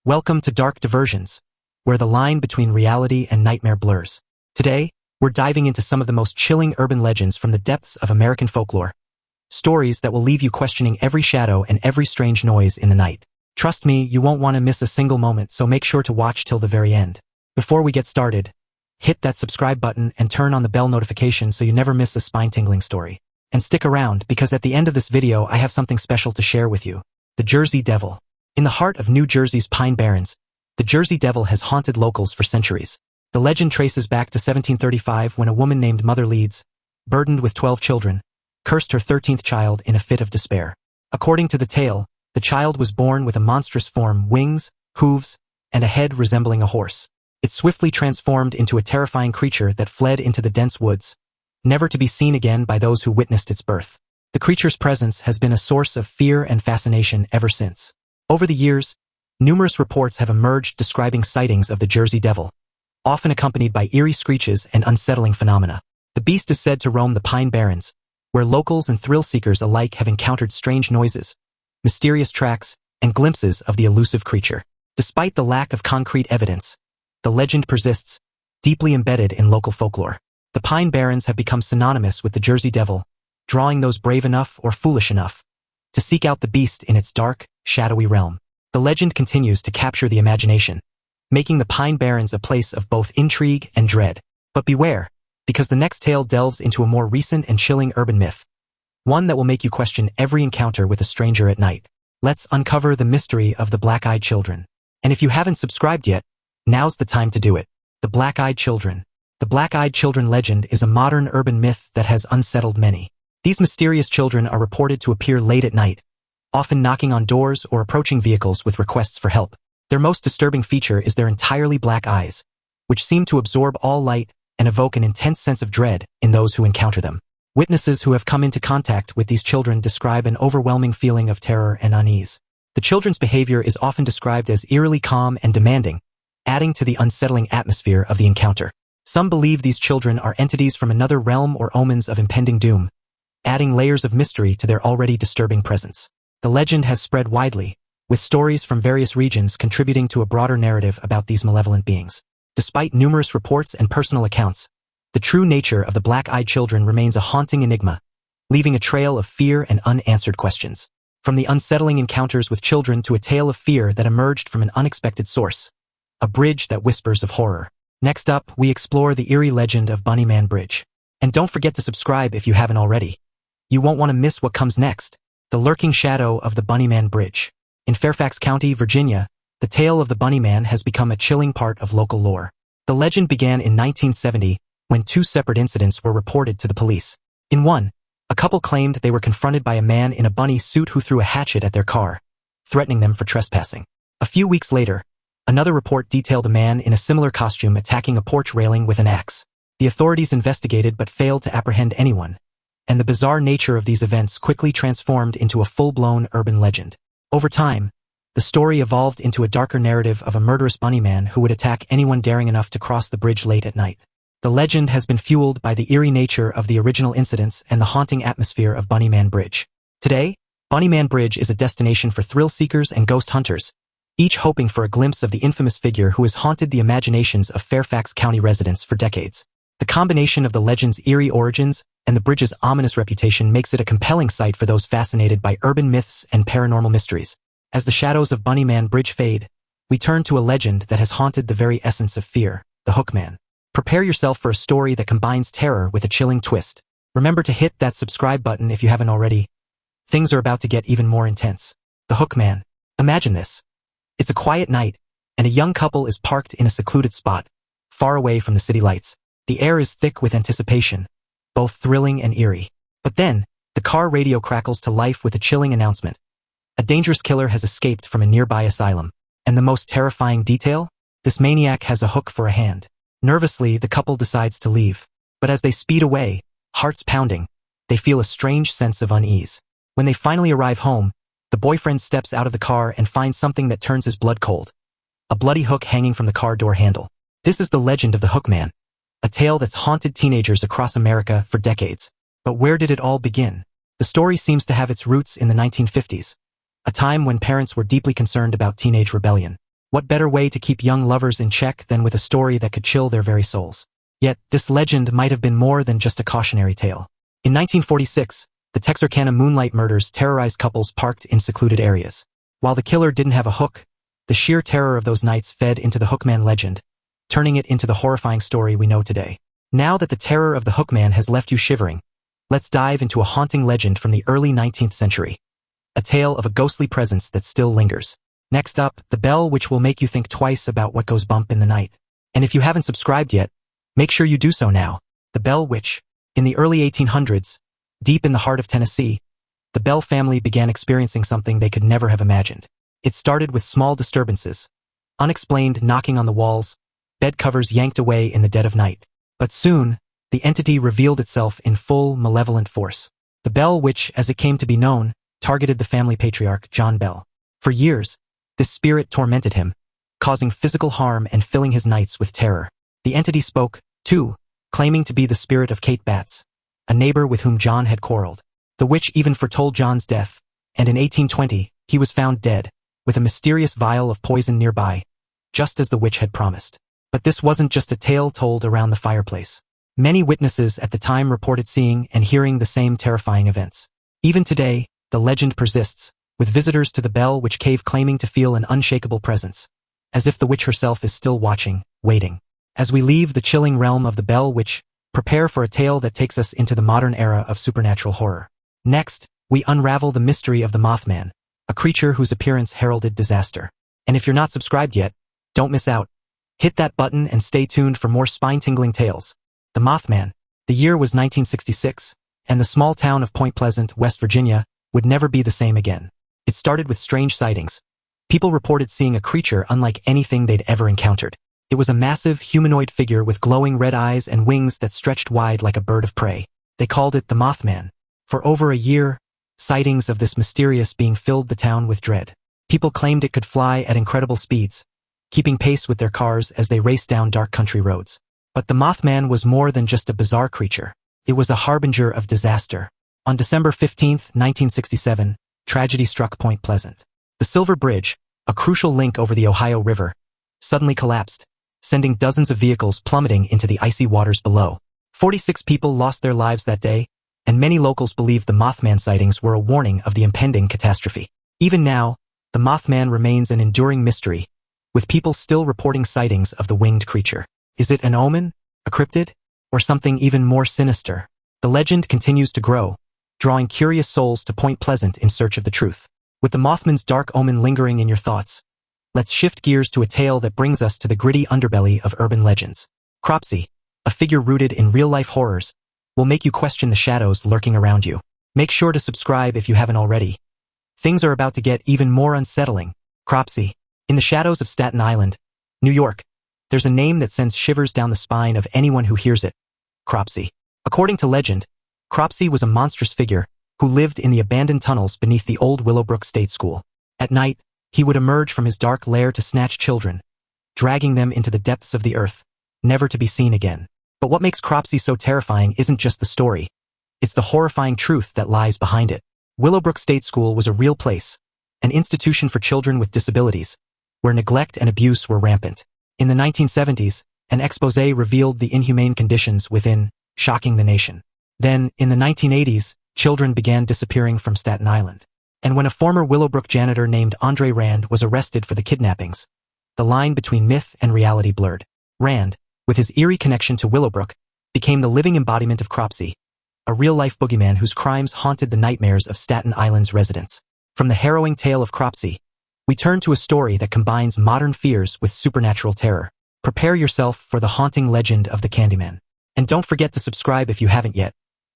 Welcome to Dark Diversions, where the line between reality and nightmare blurs. Today, we're diving into some of the most chilling urban legends from the depths of American folklore. Stories that will leave you questioning every shadow and every strange noise in the night. Trust me, you won't want to miss a single moment, so make sure to watch till the very end. Before we get started, hit that subscribe button and turn on the bell notification so you never miss a spine-tingling story. And stick around, because at the end of this video I have something special to share with you. The Jersey Devil. In the heart of New Jersey's Pine Barrens, the Jersey Devil has haunted locals for centuries. The legend traces back to 1735 when a woman named Mother Leeds, burdened with 12 children, cursed her 13th child in a fit of despair. According to the tale, the child was born with a monstrous form, wings, hooves, and a head resembling a horse. It swiftly transformed into a terrifying creature that fled into the dense woods, never to be seen again by those who witnessed its birth. The creature's presence has been a source of fear and fascination ever since. Over the years, numerous reports have emerged describing sightings of the Jersey Devil, often accompanied by eerie screeches and unsettling phenomena. The beast is said to roam the Pine Barrens, where locals and thrill-seekers alike have encountered strange noises, mysterious tracks, and glimpses of the elusive creature. Despite the lack of concrete evidence, the legend persists, deeply embedded in local folklore. The Pine Barrens have become synonymous with the Jersey Devil, drawing those brave enough or foolish enough to seek out the beast in its dark, shadowy realm. The legend continues to capture the imagination, making the Pine Barrens a place of both intrigue and dread. But beware, because the next tale delves into a more recent and chilling urban myth, one that will make you question every encounter with a stranger at night. Let's uncover the mystery of the Blackeyed Children. And if you haven't subscribed yet, now's the time to do it. The Blackeyed Children. The Blackeyed Children legend is a modern urban myth that has unsettled many. These mysterious children are reported to appear late at night, often knocking on doors or approaching vehicles with requests for help. Their most disturbing feature is their entirely black eyes, which seem to absorb all light and evoke an intense sense of dread in those who encounter them. Witnesses who have come into contact with these children describe an overwhelming feeling of terror and unease. The children's behavior is often described as eerily calm and demanding, adding to the unsettling atmosphere of the encounter. Some believe these children are entities from another realm or omens of impending doom, adding layers of mystery to their already disturbing presence. The legend has spread widely, with stories from various regions contributing to a broader narrative about these malevolent beings. Despite numerous reports and personal accounts, the true nature of the Black-Eyed Children remains a haunting enigma, leaving a trail of fear and unanswered questions. From the unsettling encounters with children to a tale of fear that emerged from an unexpected source, a bridge that whispers of horror. Next up, we explore the eerie legend of Bunnyman Bridge. And don't forget to subscribe if you haven't already. You won't want to miss what comes next. The lurking shadow of the Bunnyman Bridge. In Fairfax County, Virginia, the tale of the Bunnyman has become a chilling part of local lore. The legend began in 1970 when two separate incidents were reported to the police. In one, a couple claimed they were confronted by a man in a bunny suit who threw a hatchet at their car, threatening them for trespassing. A few weeks later, another report detailed a man in a similar costume attacking a porch railing with an axe. The authorities investigated but failed to apprehend anyone, and the bizarre nature of these events quickly transformed into a full-blown urban legend. Over time, the story evolved into a darker narrative of a murderous bunnyman who would attack anyone daring enough to cross the bridge late at night. The legend has been fueled by the eerie nature of the original incidents and the haunting atmosphere of Bunnyman Bridge. Today, Bunnyman Bridge is a destination for thrill-seekers and ghost hunters, each hoping for a glimpse of the infamous figure who has haunted the imaginations of Fairfax County residents for decades. The combination of the legend's eerie origins and the bridge's ominous reputation makes it a compelling sight for those fascinated by urban myths and paranormal mysteries. As the shadows of Bunnyman Bridge fade, we turn to a legend that has haunted the very essence of fear, the Hookman. Prepare yourself for a story that combines terror with a chilling twist. Remember to hit that subscribe button if you haven't already. Things are about to get even more intense. The Hookman. Imagine this. It's a quiet night, and a young couple is parked in a secluded spot, far away from the city lights. The air is thick with anticipation, both thrilling and eerie. But then, the car radio crackles to life with a chilling announcement. A dangerous killer has escaped from a nearby asylum. And the most terrifying detail? This maniac has a hook for a hand. Nervously, the couple decides to leave. But as they speed away, hearts pounding, they feel a strange sense of unease. When they finally arrive home, the boyfriend steps out of the car and finds something that turns his blood cold. A bloody hook hanging from the car door handle. This is the legend of the Hookman, a tale that's haunted teenagers across America for decades. But where did it all begin? The story seems to have its roots in the 1950s, a time when parents were deeply concerned about teenage rebellion. What better way to keep young lovers in check than with a story that could chill their very souls? Yet, this legend might have been more than just a cautionary tale. In 1946, the Texarkana moonlight murders terrorized couples parked in secluded areas. While the killer didn't have a hook, the sheer terror of those nights fed into the Hookman legend, turning it into the horrifying story we know today. Now that the terror of the Hookman has left you shivering, let's dive into a haunting legend from the early 19th century. A tale of a ghostly presence that still lingers. Next up, the bell which will make you think twice about what goes bump in the night. And if you haven't subscribed yet, make sure you do so now. The Bell Witch. In the early 1800s, deep in the heart of Tennessee, the Bell family began experiencing something they could never have imagined. It started with small disturbances, unexplained knocking on the walls, bed covers yanked away in the dead of night. But soon, the entity revealed itself in full malevolent force. The Bell Witch, as it came to be known, targeted the family patriarch, John Bell. For years, this spirit tormented him, causing physical harm and filling his nights with terror. The entity spoke, too, claiming to be the spirit of Kate Batts, a neighbor with whom John had quarreled. The witch even foretold John's death, and in 1820, he was found dead, with a mysterious vial of poison nearby, just as the witch had promised. But this wasn't just a tale told around the fireplace. Many witnesses at the time reported seeing and hearing the same terrifying events. Even today, the legend persists, with visitors to the Bell Witch cave claiming to feel an unshakable presence, as if the witch herself is still watching, waiting. As we leave the chilling realm of the Bell Witch, prepare for a tale that takes us into the modern era of supernatural horror. Next, we unravel the mystery of the Moth Man, a creature whose appearance heralded disaster. And if you're not subscribed yet, don't miss out. Hit that button and stay tuned for more spine-tingling tales. The Moth Man. The year was 1966, and the small town of Point Pleasant, West Virginia, would never be the same again. It started with strange sightings. People reported seeing a creature unlike anything they'd ever encountered. It was a massive humanoid figure with glowing red eyes and wings that stretched wide like a bird of prey. They called it the Moth Man. For over a year, sightings of this mysterious being filled the town with dread. People claimed it could fly at incredible speeds, keeping pace with their cars as they raced down dark country roads. But the Moth Man was more than just a bizarre creature. It was a harbinger of disaster. On December 15, 1967, tragedy struck Point Pleasant. The Silver Bridge, a crucial link over the Ohio River, suddenly collapsed, sending dozens of vehicles plummeting into the icy waters below. 46 people lost their lives that day, and many locals believed the Mothman sightings were a warning of the impending catastrophe. Even now, the Mothman remains an enduring mystery, with people still reporting sightings of the winged creature. Is it an omen, a cryptid, or something even more sinister? The legend continues to grow, drawing curious souls to Point Pleasant in search of the truth. With the Mothman's dark omen lingering in your thoughts, let's shift gears to a tale that brings us to the gritty underbelly of urban legends. Cropsy, a figure rooted in real-life horrors, will make you question the shadows lurking around you. Make sure to subscribe if you haven't already. Things are about to get even more unsettling. Cropsy. In the shadows of Staten Island, New York, there's a name that sends shivers down the spine of anyone who hears it. Cropsy. According to legend, Cropsy was a monstrous figure who lived in the abandoned tunnels beneath the old Willowbrook State School. At night, he would emerge from his dark lair to snatch children, dragging them into the depths of the earth, never to be seen again. But what makes Cropsy so terrifying isn't just the story. It's the horrifying truth that lies behind it. Willowbrook State School was a real place, an institution for children with disabilities, where neglect and abuse were rampant. In the 1970s, an expose revealed the inhumane conditions within, shocking the nation. Then, in the 1980s, children began disappearing from Staten Island. And when a former Willowbrook janitor named Andre Rand was arrested for the kidnappings, the line between myth and reality blurred. Rand, with his eerie connection to Willowbrook, became the living embodiment of Cropsy, a real-life boogeyman whose crimes haunted the nightmares of Staten Island's residents. From the harrowing tale of Cropsy, we turn to a story that combines modern fears with supernatural terror. Prepare yourself for the haunting legend of the Candyman. And don't forget to subscribe if you haven't yet.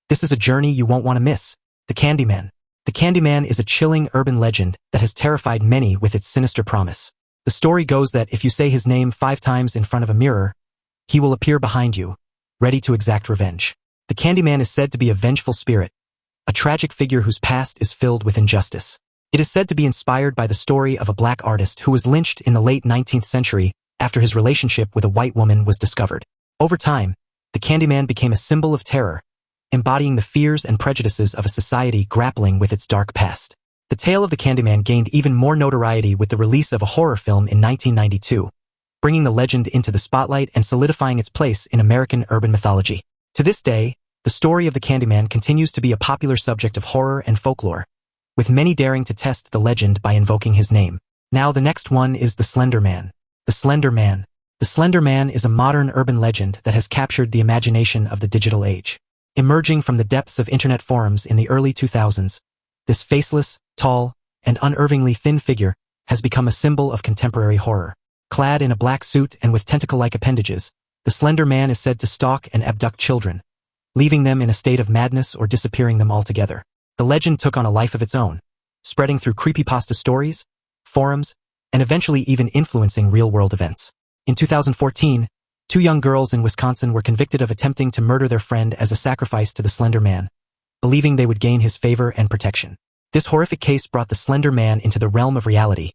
This is a journey you won't want to miss. The Candyman. The Candyman is a chilling urban legend that has terrified many with its sinister promise. The story goes that if you say his name 5 times in front of a mirror, he will appear behind you, ready to exact revenge. The Candyman is said to be a vengeful spirit, a tragic figure whose past is filled with injustice. It is said to be inspired by the story of a black artist who was lynched in the late 19th century after his relationship with a white woman was discovered. Over time, the Candyman became a symbol of terror, embodying the fears and prejudices of a society grappling with its dark past. The tale of the Candyman gained even more notoriety with the release of a horror film in 1992, bringing the legend into the spotlight and solidifying its place in American urban mythology. To this day, the story of the Candyman continues to be a popular subject of horror and folklore, with many daring to test the legend by invoking his name. Now the next one is the Slender Man. The Slender Man. The Slender Man is a modern urban legend that has captured the imagination of the digital age. Emerging from the depths of internet forums in the early 2000s, this faceless, tall, and unnervingly thin figure has become a symbol of contemporary horror. Clad in a black suit and with tentacle-like appendages, the Slender Man is said to stalk and abduct children, leaving them in a state of madness or disappearing them altogether. The legend took on a life of its own, spreading through creepypasta stories, forums, and eventually even influencing real-world events. In 2014, 2 young girls in Wisconsin were convicted of attempting to murder their friend as a sacrifice to the Slender Man, believing they would gain his favor and protection. This horrific case brought the Slender Man into the realm of reality,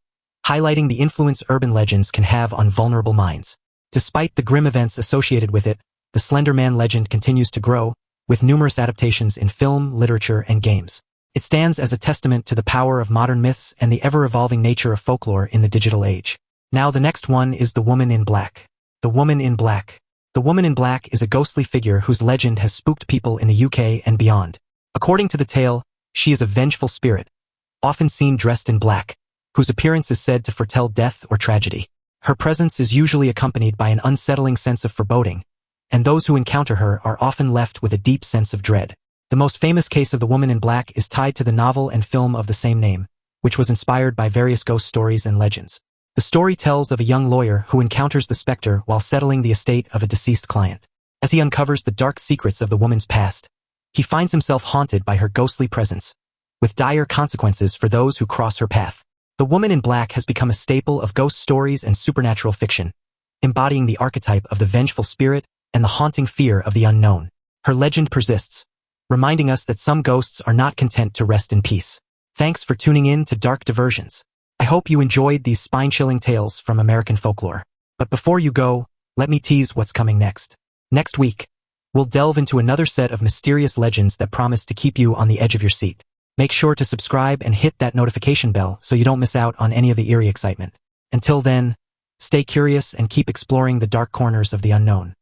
highlighting the influence urban legends can have on vulnerable minds. Despite the grim events associated with it, the Slender Man legend continues to grow, with numerous adaptations in film, literature, and games. It stands as a testament to the power of modern myths and the ever-evolving nature of folklore in the digital age. Now the next one is the Woman in Black. The Woman in Black. The Woman in Black is a ghostly figure whose legend has spooked people in the UK and beyond. According to the tale, she is a vengeful spirit, often seen dressed in black, whose appearance is said to foretell death or tragedy. Her presence is usually accompanied by an unsettling sense of foreboding, and those who encounter her are often left with a deep sense of dread. The most famous case of the Woman in Black is tied to the novel and film of the same name, which was inspired by various ghost stories and legends. The story tells of a young lawyer who encounters the specter while settling the estate of a deceased client. As he uncovers the dark secrets of the woman's past, he finds himself haunted by her ghostly presence, with dire consequences for those who cross her path. The Woman in Black has become a staple of ghost stories and supernatural fiction, embodying the archetype of the vengeful spirit and the haunting fear of the unknown. Her legend persists, reminding us that some ghosts are not content to rest in peace. Thanks for tuning in to Dark Diversions. I hope you enjoyed these spine-chilling tales from American folklore. But before you go, let me tease what's coming next. Next week, we'll delve into another set of mysterious legends that promise to keep you on the edge of your seat. Make sure to subscribe and hit that notification bell so you don't miss out on any of the eerie excitement. Until then, stay curious and keep exploring the dark corners of the unknown.